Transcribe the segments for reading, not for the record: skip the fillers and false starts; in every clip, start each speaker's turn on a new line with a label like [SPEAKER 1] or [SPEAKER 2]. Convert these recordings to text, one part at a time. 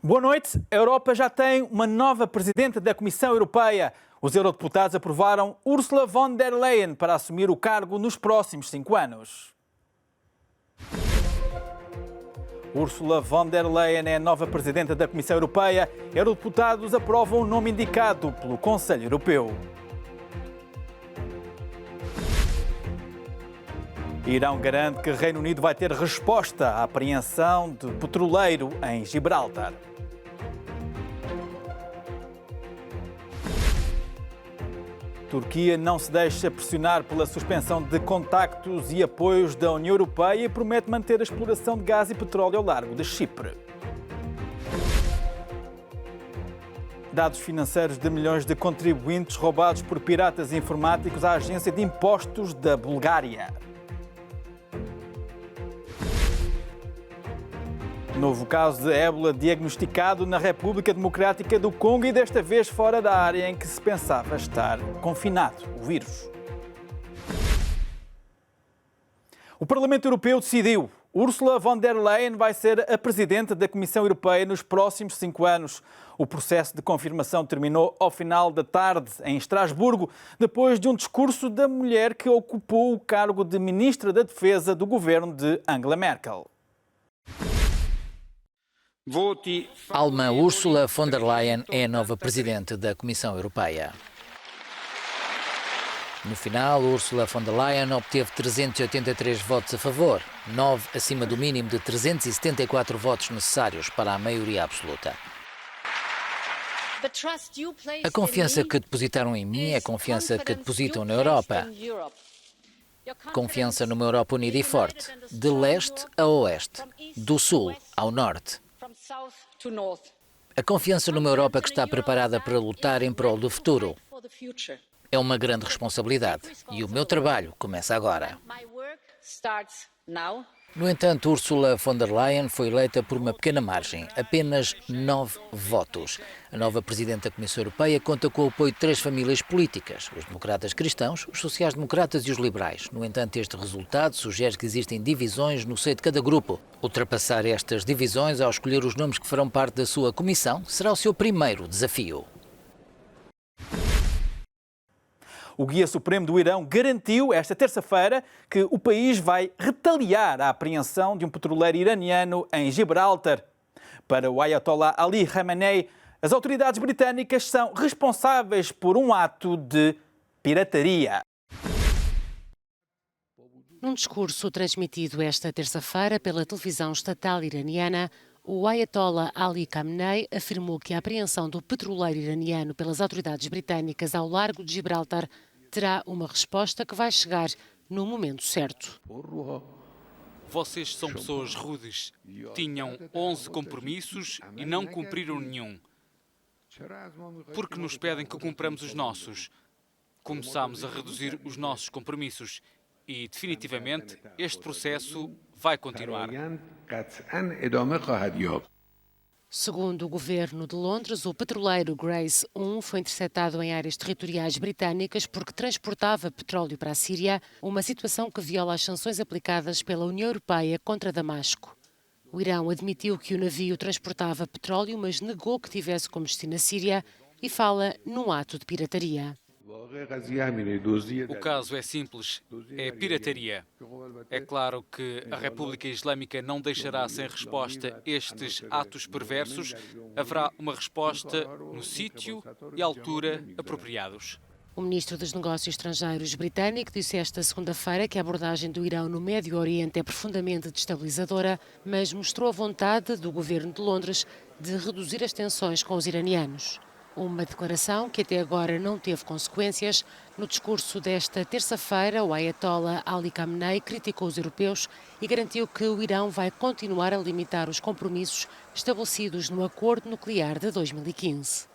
[SPEAKER 1] Boa noite. A Europa já tem uma nova presidente da Comissão Europeia. Os eurodeputados aprovaram Ursula von der Leyen para assumir o cargo nos próximos 5 anos. Ursula von der Leyen é a nova presidenta da Comissão Europeia. Eurodeputados aprovam o nome indicado pelo Conselho Europeu. Irão garante que o Reino Unido vai ter resposta à apreensão de petroleiro em Gibraltar. Turquia não se deixa pressionar pela suspensão de contactos e apoios da União Europeia e promete manter a exploração de gás e petróleo ao largo de Chipre. Dados financeiros de milhões de contribuintes roubados por piratas informáticos à Agência de Impostos da Bulgária. Novo caso de ébola diagnosticado na República Democrática do Congo e desta vez fora da área em que se pensava estar confinado o vírus. O Parlamento Europeu decidiu. Ursula von der Leyen vai ser a presidente da Comissão Europeia nos próximos 5 anos. O processo de confirmação terminou ao final da tarde em Estrasburgo, depois de um discurso da mulher que ocupou o cargo de Ministra da Defesa do governo de Angela Merkel.
[SPEAKER 2] A alemã Ursula von der Leyen é a nova presidente da Comissão Europeia. No final, Ursula von der Leyen obteve 383 votos a favor, 9 acima do mínimo de 374 votos necessários para a maioria absoluta. A confiança que depositaram em mim é a confiança que depositam na Europa. Confiança numa Europa unida e forte, de leste a oeste, do sul ao norte. A confiança numa Europa que está preparada para lutar em prol do futuro. É uma grande responsabilidade e o meu trabalho começa agora. No entanto, Ursula von der Leyen foi eleita por uma pequena margem, apenas 9 votos. A nova Presidente da Comissão Europeia conta com o apoio de 3 famílias políticas, os democratas cristãos, os sociais-democratas e os liberais. No entanto, este resultado sugere que existem divisões no seio de cada grupo. Ultrapassar estas divisões ao escolher os nomes que farão parte da sua comissão será o seu primeiro desafio.
[SPEAKER 1] O Guia Supremo do Irão garantiu esta terça-feira que o país vai retaliar a apreensão de um petroleiro iraniano em Gibraltar. Para o Ayatollah Ali Khamenei, as autoridades britânicas são responsáveis por um ato de pirataria.
[SPEAKER 3] Num discurso transmitido esta terça-feira pela televisão estatal iraniana, o Ayatollah Ali Khamenei afirmou que a apreensão do petroleiro iraniano pelas autoridades britânicas ao largo de Gibraltar terá uma resposta que vai chegar no momento certo.
[SPEAKER 4] Vocês são pessoas rudes. Tinham 11 compromissos e não cumpriram nenhum. Por que nos pedem que cumpramos os nossos? Começámos a reduzir os nossos compromissos e, definitivamente, este processo vai continuar.
[SPEAKER 3] Segundo o governo de Londres, o petroleiro Grace 1 foi interceptado em áreas territoriais britânicas porque transportava petróleo para a Síria, uma situação que viola as sanções aplicadas pela União Europeia contra Damasco. O Irão admitiu que o navio transportava petróleo, mas negou que tivesse como destino a Síria e fala num ato de pirataria.
[SPEAKER 4] O caso é simples, é pirataria. É claro que a República Islâmica não deixará sem resposta estes atos perversos. Haverá uma resposta no sítio e altura apropriados.
[SPEAKER 3] O ministro dos Negócios Estrangeiros britânico disse esta segunda-feira que a abordagem do Irão no Médio Oriente é profundamente destabilizadora, mas mostrou a vontade do governo de Londres de reduzir as tensões com os iranianos. Uma declaração que até agora não teve consequências. No discurso desta terça-feira, o Ayatollah Ali Khamenei criticou os europeus e garantiu que o Irão vai continuar a limitar os compromissos estabelecidos no Acordo Nuclear de 2015.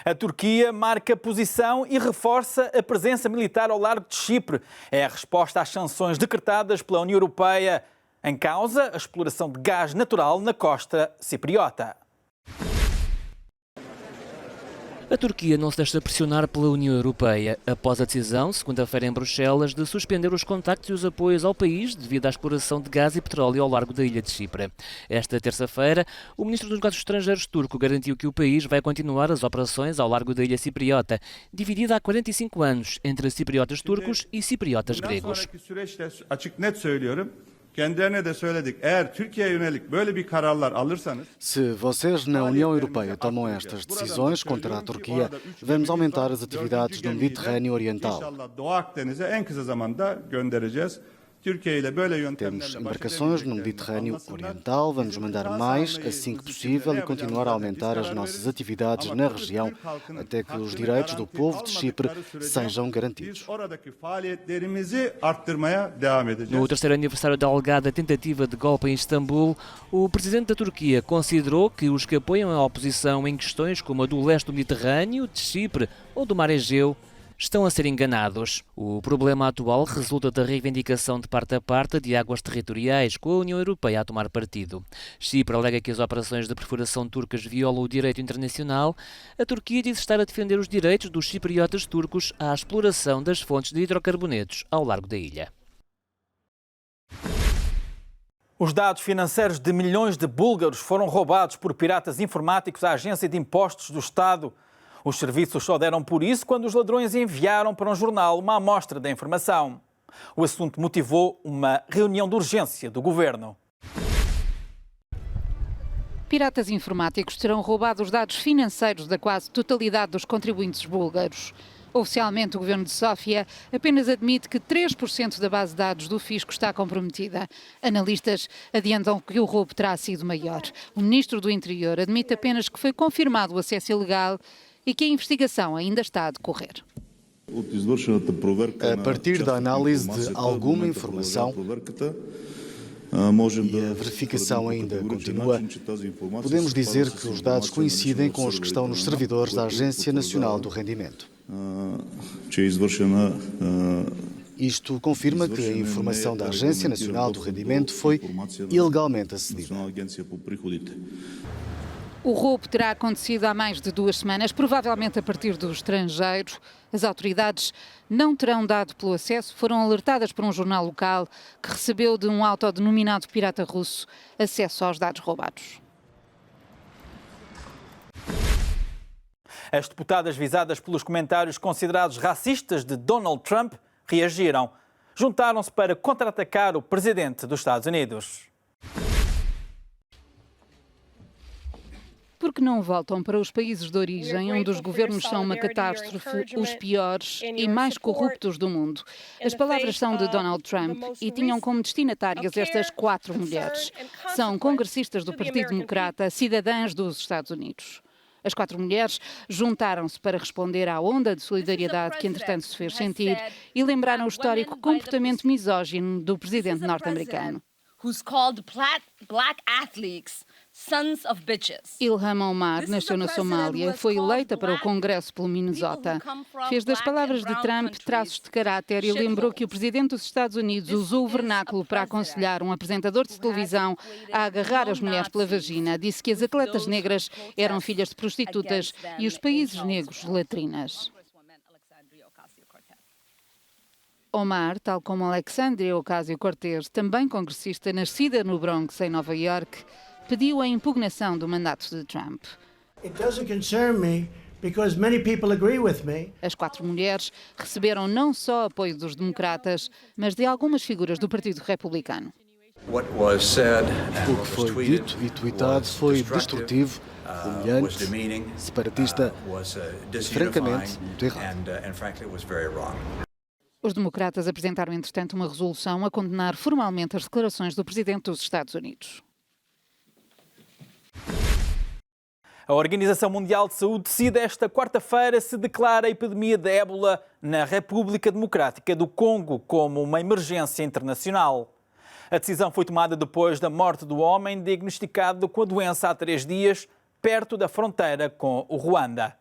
[SPEAKER 1] A Turquia marca posição e reforça a presença militar ao largo de Chipre. É a resposta às sanções decretadas pela União Europeia. Em causa, a exploração de gás natural na costa cipriota.
[SPEAKER 5] A Turquia não se deixa pressionar pela União Europeia, após a decisão, segunda-feira em Bruxelas, de suspender os contactos e os apoios ao país devido à exploração de gás e petróleo ao largo da ilha de Chipre. Esta terça-feira, o ministro dos Negócios Estrangeiros turco garantiu que o país vai continuar as operações ao largo da ilha cipriota, dividida há 45 anos entre cipriotas turcos e cipriotas gregos.
[SPEAKER 6] Se vocês na União Europeia tomam estas decisões contra a Turquia, vamos aumentar as atividades no Mediterrâneo Oriental. Temos embarcações no Mediterrâneo Oriental, vamos mandar mais assim que possível e continuar a aumentar as nossas atividades na região até que os direitos do povo de Chipre sejam garantidos.
[SPEAKER 5] No terceiro aniversário da alegada tentativa de golpe em Istambul, o presidente da Turquia considerou que os que apoiam a oposição em questões como a do leste do Mediterrâneo, de Chipre ou do Mar Egeu estão a ser enganados. O problema atual resulta da reivindicação de parte a parte de águas territoriais, com a União Europeia a tomar partido. Chipre alega que as operações de perfuração turcas violam o direito internacional. A Turquia diz estar a defender os direitos dos cipriotas turcos à exploração das fontes de hidrocarbonetos ao largo da ilha.
[SPEAKER 1] Os dados financeiros de milhões de búlgaros foram roubados por piratas informáticos à Agência de Impostos do Estado. Os serviços só deram por isso quando os ladrões enviaram para um jornal uma amostra da informação. O assunto motivou uma reunião de urgência do governo.
[SPEAKER 7] Piratas informáticos terão roubado os dados financeiros da quase totalidade dos contribuintes búlgaros. Oficialmente, o governo de Sófia apenas admite que 3% da base de dados do fisco está comprometida. Analistas adiantam que o roubo terá sido maior. O ministro do Interior admite apenas que foi confirmado o acesso ilegal e que a investigação ainda está a decorrer.
[SPEAKER 6] A partir da análise de alguma informação e a verificação ainda continua, podemos dizer que os dados coincidem com os que estão nos servidores da Agência Nacional do Rendimento. Isto confirma que a informação da Agência Nacional do Rendimento foi ilegalmente acedida.
[SPEAKER 7] O roubo terá acontecido há mais de 2 semanas, provavelmente a partir do estrangeiro. As autoridades não terão dado pelo acesso, foram alertadas por um jornal local que recebeu de um autodenominado pirata russo acesso aos dados roubados.
[SPEAKER 1] As deputadas visadas pelos comentários considerados racistas de Donald Trump reagiram. Juntaram-se para contra-atacar o presidente dos Estados Unidos.
[SPEAKER 7] Porque não voltam para os países de origem, onde os governos são uma catástrofe, os piores e mais corruptos do mundo. As palavras são de Donald Trump e tinham como destinatárias estas 4 mulheres. São congressistas do Partido Democrata, cidadãs dos Estados Unidos. As 4 mulheres juntaram-se para responder à onda de solidariedade que, entretanto, se fez sentir e lembraram o histórico comportamento misógino do presidente norte-americano. Ilham Omar nasceu na Somália, foi eleita para o Congresso pelo Minnesota. Fez das palavras de Trump traços de caráter e lembrou que o presidente dos Estados Unidos usou o vernáculo para aconselhar um apresentador de televisão a agarrar as mulheres pela vagina. Disse que as atletas negras eram filhas de prostitutas e os países negros latrinas. Omar, tal como Alexandria Ocasio-Cortez, também congressista nascida no Bronx, em Nova Iorque, pediu a impugnação do mandato de Trump. As 4 mulheres receberam não só apoio dos democratas, mas de algumas figuras do Partido Republicano.
[SPEAKER 6] O que foi dito e tweetado foi destrutivo, humilhante, separatista, francamente, muito errado.
[SPEAKER 7] Os democratas apresentaram, entretanto, uma resolução a condenar formalmente as declarações do presidente dos Estados Unidos.
[SPEAKER 1] A Organização Mundial de Saúde decide esta quarta-feira se declara a epidemia de ébola na República Democrática do Congo como uma emergência internacional. A decisão foi tomada depois da morte do homem diagnosticado com a doença há 3 dias, perto da fronteira com o Ruanda.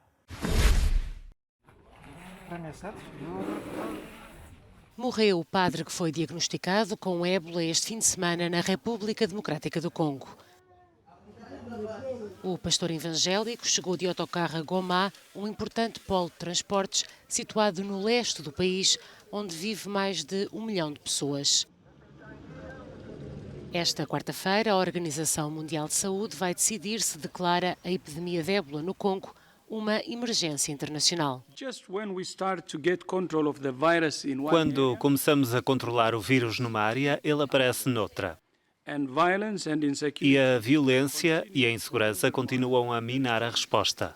[SPEAKER 3] Morreu o padre que foi diagnosticado com ébola este fim de semana na República Democrática do Congo. O pastor evangélico chegou de autocarro a Goma, um importante polo de transportes situado no leste do país, onde vive mais de 1 milhão de pessoas. Esta quarta-feira, a Organização Mundial de Saúde vai decidir se declara a epidemia de ébola no Congo uma emergência internacional.
[SPEAKER 8] Quando começamos a controlar o vírus numa área, ele aparece noutra. E a violência e a insegurança continuam a minar a resposta.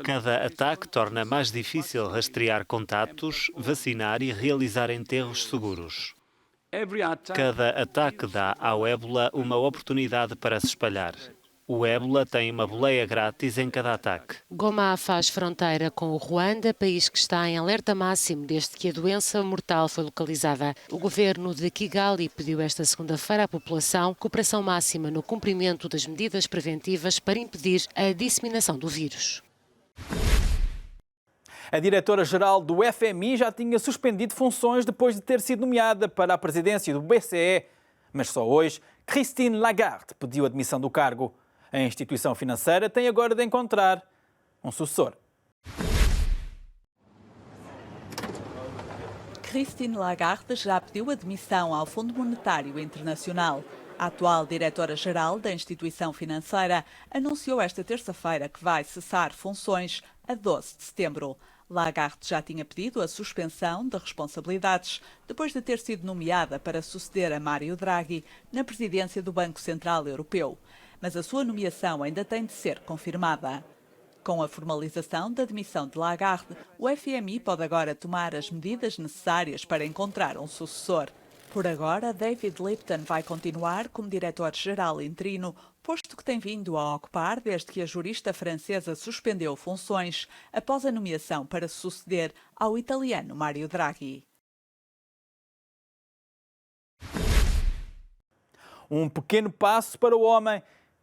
[SPEAKER 8] Cada ataque torna mais difícil rastrear contatos, vacinar e realizar enterros seguros. Cada ataque dá ao ébola uma oportunidade para se espalhar. O ébola tem uma boleia grátis em cada ataque.
[SPEAKER 3] Goma faz fronteira com o Ruanda, país que está em alerta máximo desde que a doença mortal foi localizada. O governo de Kigali pediu esta segunda-feira à população cooperação máxima no cumprimento das medidas preventivas para impedir a disseminação do vírus.
[SPEAKER 1] A diretora-geral do FMI já tinha suspendido funções depois de ter sido nomeada para a presidência do BCE. Mas só hoje, Christine Lagarde pediu a demissão do cargo. A instituição financeira tem agora de encontrar um sucessor.
[SPEAKER 9] Christine Lagarde já pediu admissão ao Fundo Monetário Internacional. A atual diretora-geral da instituição financeira anunciou esta terça-feira que vai cessar funções a 12 de setembro. Lagarde já tinha pedido a suspensão de responsabilidades depois de ter sido nomeada para suceder a Mário Draghi na presidência do Banco Central Europeu. Mas a sua nomeação ainda tem de ser confirmada. Com a formalização da demissão de Lagarde, o FMI pode agora tomar as medidas necessárias para encontrar um sucessor. Por agora, David Lipton vai continuar como diretor-geral interino, posto que tem vindo a ocupar desde que a jurista francesa suspendeu funções após a nomeação para suceder ao italiano Mário Draghi.
[SPEAKER 1] Um pequeno passo para o homem,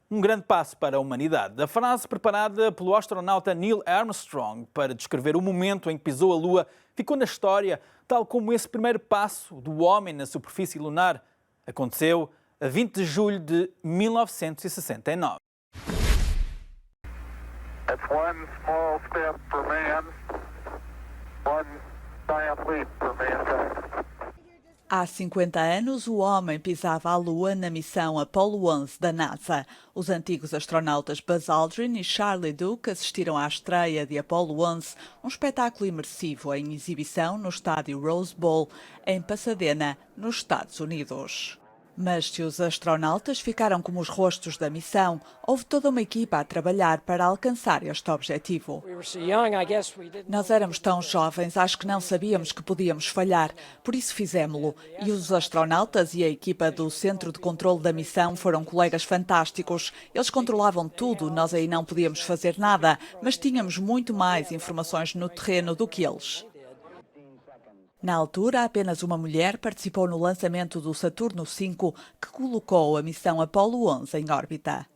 [SPEAKER 1] um grande passo para a humanidade. A frase preparada pelo astronauta Neil Armstrong para descrever o momento em que pisou a Lua ficou na história, tal como esse primeiro passo do homem na superfície lunar aconteceu a 20 de julho de 1969.
[SPEAKER 10] That's one small step for man, one giant leap for mankind.
[SPEAKER 9] Há 50 anos, o homem pisava a Lua na missão Apollo 11 da NASA. Os antigos astronautas Buzz Aldrin e Charlie Duke assistiram à estreia de Apollo 11, um espetáculo imersivo em exibição no estádio Rose Bowl, em Pasadena, nos Estados Unidos. Mas se os astronautas ficaram como os rostos da missão, houve toda uma equipa a trabalhar para alcançar este objetivo. Nós éramos tão jovens, acho que não sabíamos que podíamos falhar, por isso fizemo-lo. E os astronautas e a equipa do Centro de Controlo da Missão foram colegas fantásticos. Eles controlavam tudo, nós aí não podíamos fazer nada, mas tínhamos muito mais informações no terreno do que eles. Na altura, apenas uma mulher participou no lançamento do Saturno V, que colocou a missão Apollo 11 em órbita.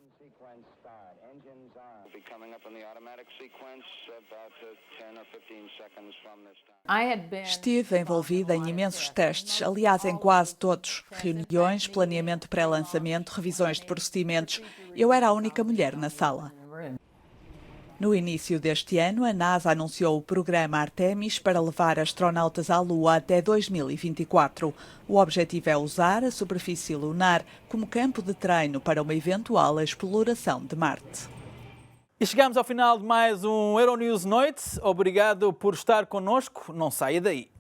[SPEAKER 9] Estive envolvida em imensos testes, aliás, em quase todos. Reuniões, planeamento pré-lançamento, revisões de procedimentos. Eu era a única mulher na sala. No início deste ano, a NASA anunciou o programa Artemis para levar astronautas à Lua até 2024. O objetivo é usar a superfície lunar como campo de treino para uma eventual exploração de Marte.
[SPEAKER 1] E chegamos ao final de mais um Euronews Noite. Obrigado por estar connosco. Não saia daí.